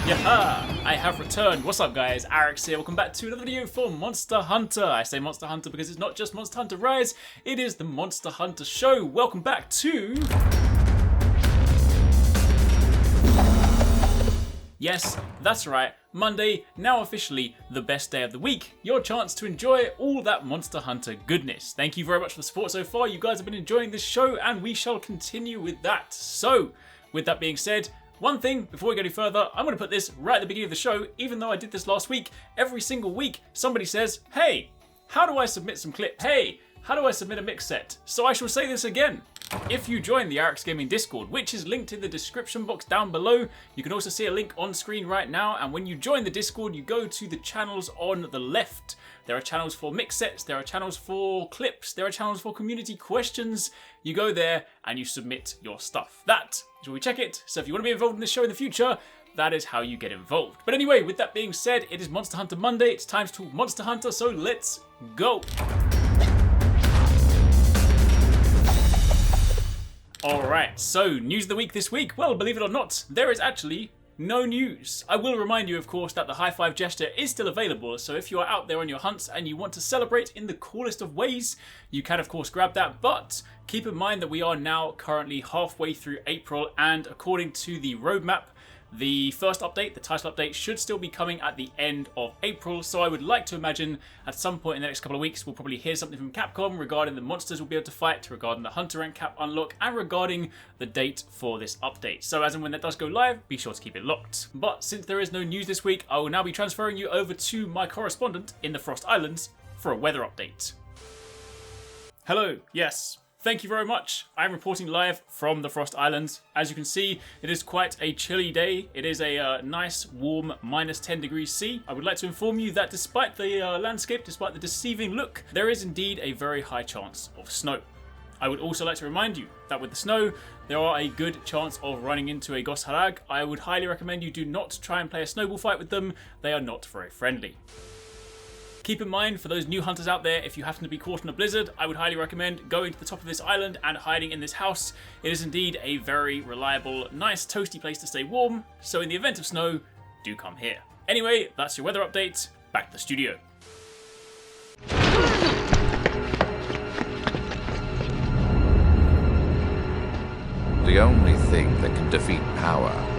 Yaha! I have returned. What's up, guys? Arekkz here. Welcome back to another video for Monster Hunter. I say Monster Hunter because it's not just Monster Hunter Rise, it is the Monster Hunter Show. Welcome back to... Yes, that's right, Monday, now officially the best day of the week. Your chance to enjoy all that Monster Hunter goodness. Thank you very much for the support so far. You guys have been enjoying this show and we shall continue with that. So, with that being said, one thing, before we go any further, I'm going to put this right at the beginning of the show, even though I did this last week. Every single week, somebody says, hey, how do I submit some clips? Hey, how do I submit a mix set? So I shall say this again. If you join the Arekkz Gaming Discord, which is linked in the description box down below, you can also see a link on screen right now, and when you join the Discord, you go to the channels on the left. There are channels for mix sets, there are channels for clips, there are channels for community questions. You go there and you submit your stuff. That is where we check it, so if you want to be involved in this show in the future, that is how you get involved. But anyway, with that being said, it is Monster Hunter Monday, it's time to talk Monster Hunter, so let's go! Alright, so news of the week this week. Well, believe it or not, there is actually no news. I will remind you, of course, that the high five gesture is still available, so if you are out there on your hunts and you want to celebrate in the coolest of ways, you can of course grab that, but keep in mind that we are now currently halfway through April, and according to the roadmap, the first update, the title update, should still be coming at the end of April, so I would like to imagine at some point in the next couple of weeks we'll probably hear something from Capcom regarding the monsters we'll be able to fight, regarding the Hunter rank cap unlock, and regarding the date for this update. So as and when that does go live, be sure to keep it locked. But since there is no news this week, I will now be transferring you over to my correspondent in the Frost Islands for a weather update. Hello, yes. Thank you very much. I'm reporting live from the Frost Islands. As you can see, it is quite a chilly day. It is a nice, warm, minus 10 degrees C. I would like to inform you that despite the landscape, despite the deceiving look, there is indeed a very high chance of snow. I would also like to remind you that with the snow, there are a good chance of running into a Gosharag. I would highly recommend you do not try and play a snowball fight with them. They are not very friendly. Keep in mind, for those new hunters out there, if you happen to be caught in a blizzard, I would highly recommend going to the top of this island and hiding in this house. It is indeed a very reliable, nice, toasty place to stay warm, so in the event of snow, do come here. Anyway, that's your weather update. Back to the studio. The only thing that can defeat power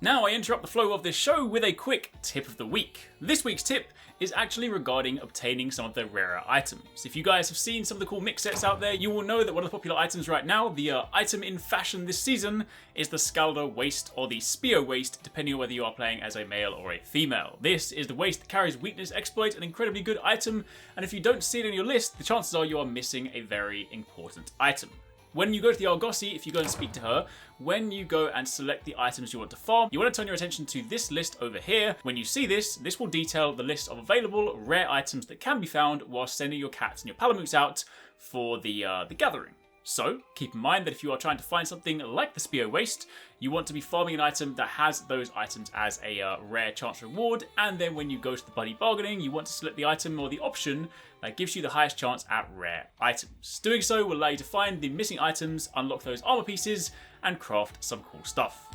Now I interrupt the flow of this show with a quick tip of the week. This week's tip is actually regarding obtaining some of the rarer items. If you guys have seen some of the cool mix sets out there, you will know that one of the popular items right now, the item in fashion this season, is the Scaldo waist or the Speo waist, depending on whether you are playing as a male or a female. This is the waist that carries weakness exploit, an incredibly good item, and if you don't see it on your list, the chances are you are missing a very important item. When you go to the Argosy, if you go and speak to her, when you go and select the items you want to farm, you want to turn your attention to this list over here. When you see this, this will detail the list of available rare items that can be found while sending your cats and your palamutes out for the gathering. So, keep in mind that if you are trying to find something like the Speo waist, you want to be farming an item that has those items as a rare chance reward, and then when you go to the buddy bargaining, you want to select the item or the option that gives you the highest chance at rare items. Doing so will allow you to find the missing items, unlock those armor pieces, and craft some cool stuff.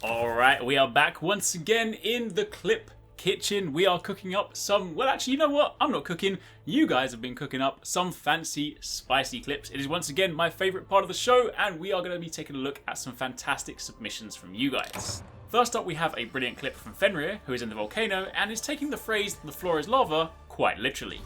Alright, we are back once again in the clip kitchen. We are cooking up some, well actually, you know what? I'm not cooking. You guys have been cooking up some fancy, spicy clips. It is once again my favorite part of the show, and we are going to be taking a look at some fantastic submissions from you guys. First up, we have a brilliant clip from Fenrir, who is in the volcano, and is taking the phrase, "the floor is lava," quite literally.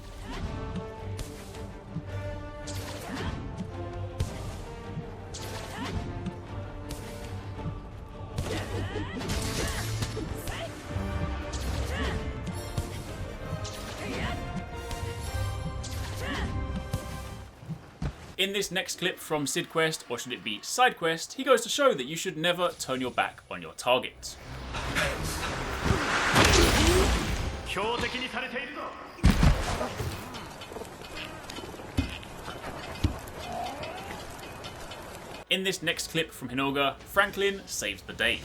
In this next clip from Sid Quest, or should it be Side Quest, he goes to show that you should never turn your back on your target. In this next clip from Hinoga, Franklin saves the day.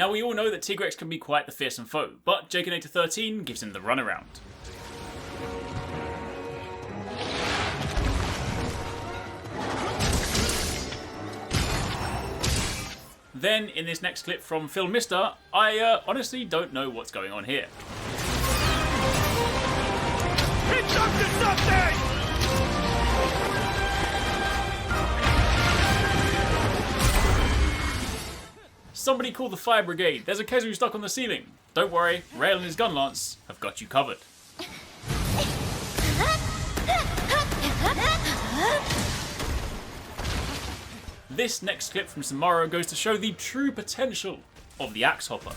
Now we all know that Tigrex can be quite the fearsome foe, but Jakinator 13 gives him the runaround. Then, in this next clip from Phil Mister, I honestly don't know what's going on here. It's up to something! Somebody call the fire brigade. There's a Kezu stuck on the ceiling. Don't worry, Rail and his gun lance have got you covered. This next clip from Samaro goes to show the true potential of the Axe Hopper.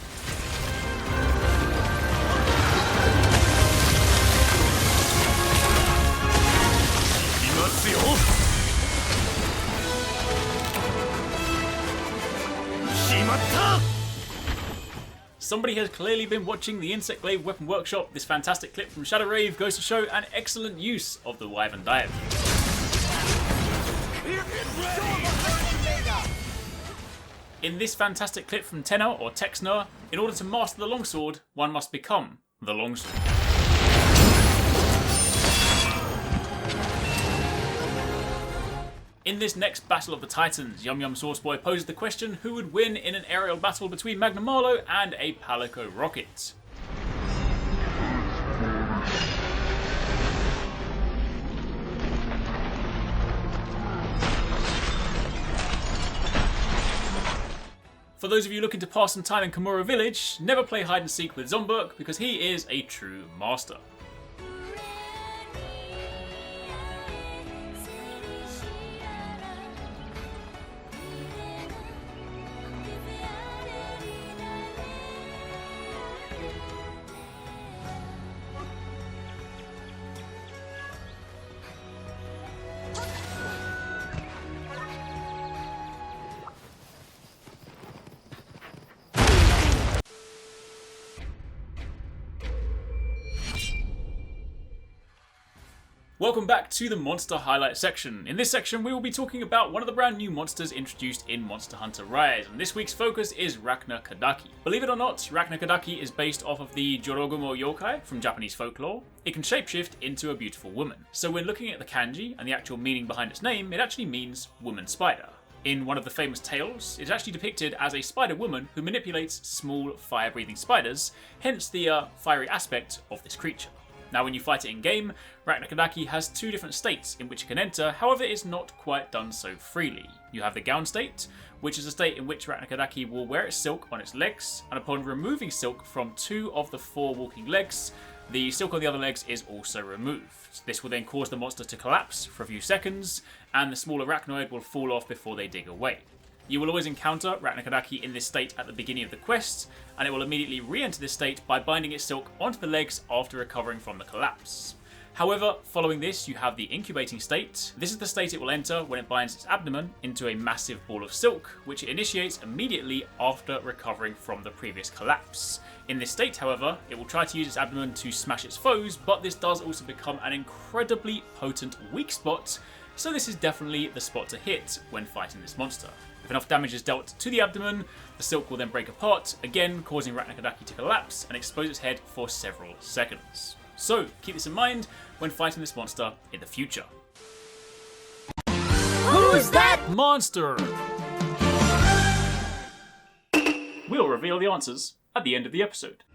Somebody has clearly been watching the Insect Glaive Weapon Workshop. This fantastic clip from Shadow Rave goes to show an excellent use of the Wyvern Dive. In this fantastic clip from Tenor or Texner, in order to master the longsword, one must become the longsword. In this next Battle of the Titans, Yum Yum Sauce Boy poses the question who would win in an aerial battle between Magnum Marlowe and a Palico rocket. For those of you looking to pass some time in Kimura Village, never play hide and seek with Zomberg because he is a true master. Welcome back to the Monster Highlight section. In this section we will be talking about one of the brand new monsters introduced in Monster Hunter Rise, and this week's focus is Rachna Kadaki. Believe it or not, Rachna Kadaki is based off of the Jorogumo yokai from Japanese folklore. It can shapeshift into a beautiful woman. So when looking at the kanji and the actual meaning behind its name, it actually means woman spider. In one of the famous tales, it's actually depicted as a spider woman who manipulates small fire-breathing spiders, hence the fiery aspect of this creature. Now when you fight it in game, Rachna Kadaki has two different states in which it can enter, however it's not quite done so freely. You have the gown state, which is a state in which Rachna Kadaki will wear its silk on its legs, and upon removing silk from 2 of the 4 walking legs, the silk on the other legs is also removed. This will then cause the monster to collapse for a few seconds, and the smaller arachnoid will fall off before they dig away. You will always encounter Rachna Kadaki in this state at the beginning of the quest, and it will immediately re-enter this state by binding its silk onto the legs after recovering from the collapse. However, following this, you have the incubating state. This is the state it will enter when it binds its abdomen into a massive ball of silk, which it initiates immediately after recovering from the previous collapse. In this state, however, it will try to use its abdomen to smash its foes, but this does also become an incredibly potent weak spot, so this is definitely the spot to hit when fighting this monster. If enough damage is dealt to the abdomen, the silk will then break apart, again causing Rachna Kadaki to collapse and expose its head for several seconds. So keep this in mind when fighting this monster in the future. Who's that monster? We'll reveal the answers at the end of the episode.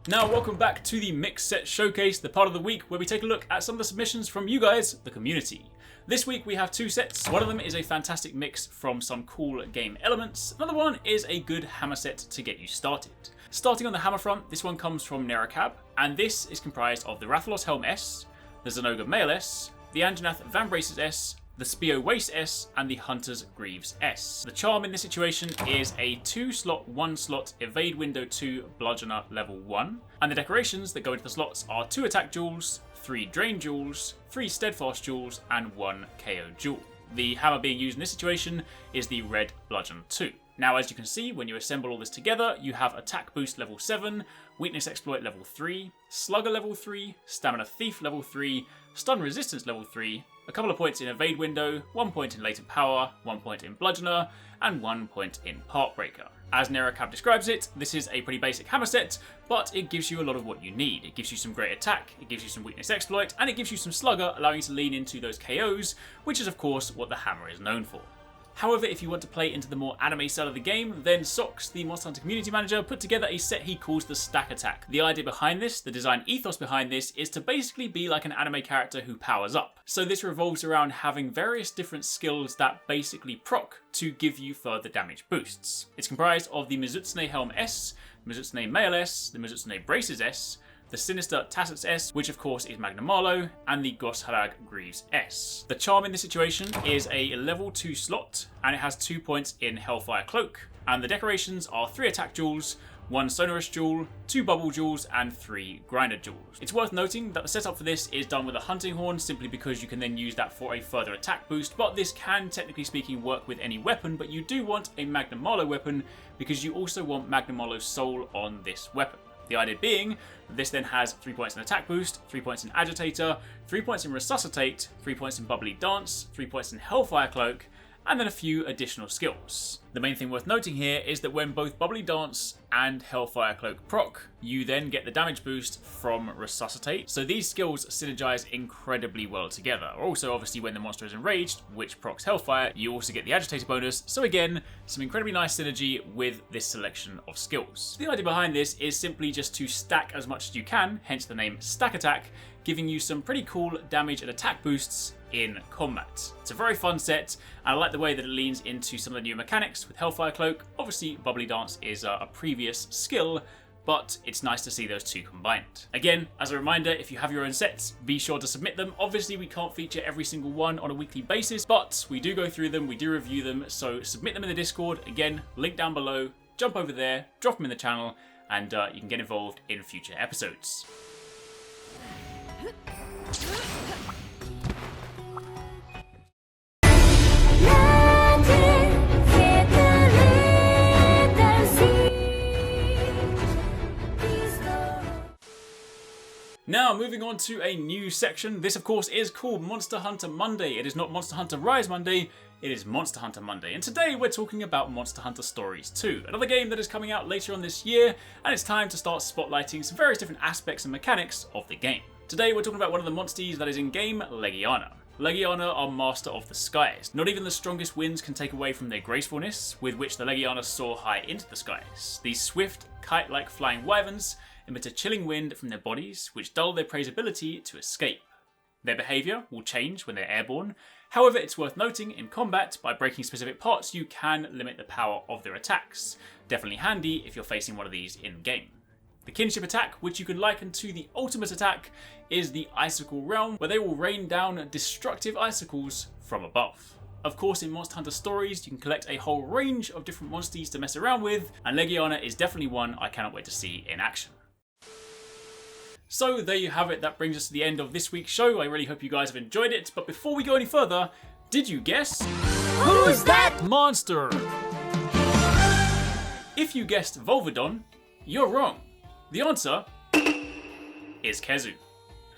Now, welcome back to the Mix Set Showcase, the part of the week where we take a look at some of the submissions from you guys, the community. This week we have 2 sets. One of them is a fantastic mix from some cool game elements. Another one is a good hammer set to get you started. Starting on the hammer front, this one comes from Nerakab, and this is comprised of the Rathalos Helm S, the Zenoga Mail S, the Anjanath Van Braces S, the Spio Waist S, and the Hunter's Greaves S. The charm in this situation is a 2-slot, 1-slot Evade Window 2 Bludgeoner level 1, and the decorations that go into the slots are 2 attack jewels, 3 drain jewels, 3 steadfast jewels, and 1 KO jewel. The hammer being used in this situation is the Red Bludgeon 2. Now, as you can see, when you assemble all this together, you have Attack Boost level 7, Weakness Exploit level 3, Slugger level 3, Stamina Thief level 3, Stun Resistance level 3, a couple of points in evade window, 1 point in latent power, 1 point in bludgeoner, and 1 point in part breaker. As Arekkz describes it, this is a pretty basic hammer set, but it gives you a lot of what you need. It gives you some great attack, it gives you some weakness exploit, and it gives you some slugger, allowing you to lean into those KOs, which is of course what the hammer is known for. However, if you want to play into the more anime side of the game, then Socks, the Monster Hunter community manager, put together a set he calls the Stack Attack. The idea behind this, the design ethos behind this, is to basically be like an anime character who powers up. So this revolves around having various different skills that basically proc to give you further damage boosts. It's comprised of the Mizutsune Helm S, Mizutsune Mail S, the Mizutsune Braces S, the Sinister Tassets S, which of course is Magnum Marlow, and the Gosharag Greaves S. The charm in this situation is a level 2 slot, and it has 2 points in Hellfire Cloak, and the decorations are 3 attack jewels, 1 sonorous jewel, 2 bubble jewels, and 3 grinder jewels. It's worth noting that the setup for this is done with a hunting horn simply because you can then use that for a further attack boost, but this can technically speaking work with any weapon, but you do want a Magnum Marlow weapon because you also want Magnum Marlow's soul on this weapon. The idea being, this then has 3 points in attack boost, 3 points in agitator, 3 points in resuscitate, 3 points in bubbly dance, 3 points in hellfire cloak, and then a few additional skills. The main thing worth noting here is that when both bubbly dance and hellfire cloak proc, you then get the damage boost from resuscitate. So these skills synergize incredibly well together. Also, obviously, when the monster is enraged, which procs hellfire, you also get the agitator bonus. So again, some incredibly nice synergy with this selection of skills. The idea behind this is simply just to stack as much as you can, hence the name Stack Attack, giving you some pretty cool damage and attack boosts in combat. It's a very fun set, and I like the way that it leans into some of the new mechanics with Hellfire Cloak. Obviously, Bubbly Dance is a previous skill, but it's nice to see those two combined. Again, as a reminder, if you have your own sets, be sure to submit them. Obviously, we can't feature every single one on a weekly basis, but we do go through them, we do review them, so submit them in the Discord. Again, link down below, jump over there, drop them in the channel, and you can get involved in future episodes. Now, moving on to a new section. This, of course, is called Monster Hunter Monday. It is not Monster Hunter Rise Monday, it is Monster Hunter Monday. And today we're talking about Monster Hunter Stories 2, another game that is coming out later on this year, and it's time to start spotlighting some various different aspects and mechanics of the game. Today we're talking about one of the monsters that is in-game, Legiana. Legiana are master of the skies. Not even the strongest winds can take away from their gracefulness, with which the Legiana soar high into the skies. These swift, kite-like flying wyverns emit a chilling wind from their bodies, which dull their prey's ability to escape. Their behaviour will change when they're airborne. However, it's worth noting, in combat, by breaking specific parts, you can limit the power of their attacks. Definitely handy if you're facing one of these in-game. The kinship attack, which you can liken to the ultimate attack, is the Icicle Realm, where they will rain down destructive icicles from above. Of course, in Monster Hunter Stories, you can collect a whole range of different monsters to mess around with, and Legiana is definitely one I cannot wait to see in action. So there you have it, that brings us to the end of this week's show. I really hope you guys have enjoyed it, but before we go any further, did you guess? Who's that monster? If you guessed Volvidon, you're wrong. The answer is Kezu.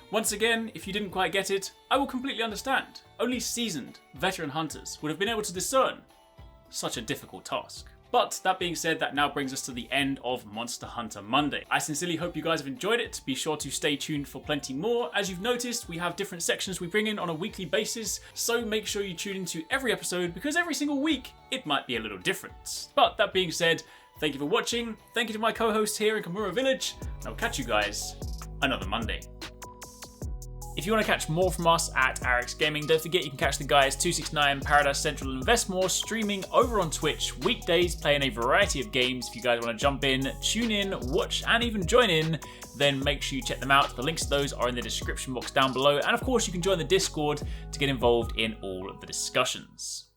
Once again, if you didn't quite get it, I will completely understand. Only seasoned, veteran hunters would have been able to discern such a difficult task. But that being said, that now brings us to the end of Monster Hunter Monday. I sincerely hope you guys have enjoyed it. Be sure to stay tuned for plenty more. As you've noticed, we have different sections we bring in on a weekly basis, so make sure you tune into every episode because every single week it might be a little different. But that being said, thank you for watching, thank you to my co-host here in Kamura Village, and I'll catch you guys another Monday. If you want to catch more from us at Arekkz Gaming, don't forget you can catch the guys 269, Paradise Central and Investmore streaming over on Twitch weekdays, playing a variety of games. If you guys want to jump in, tune in, watch and even join in, then make sure you check them out. The links to those are in the description box down below, and of course you can join the Discord to get involved in all of the discussions.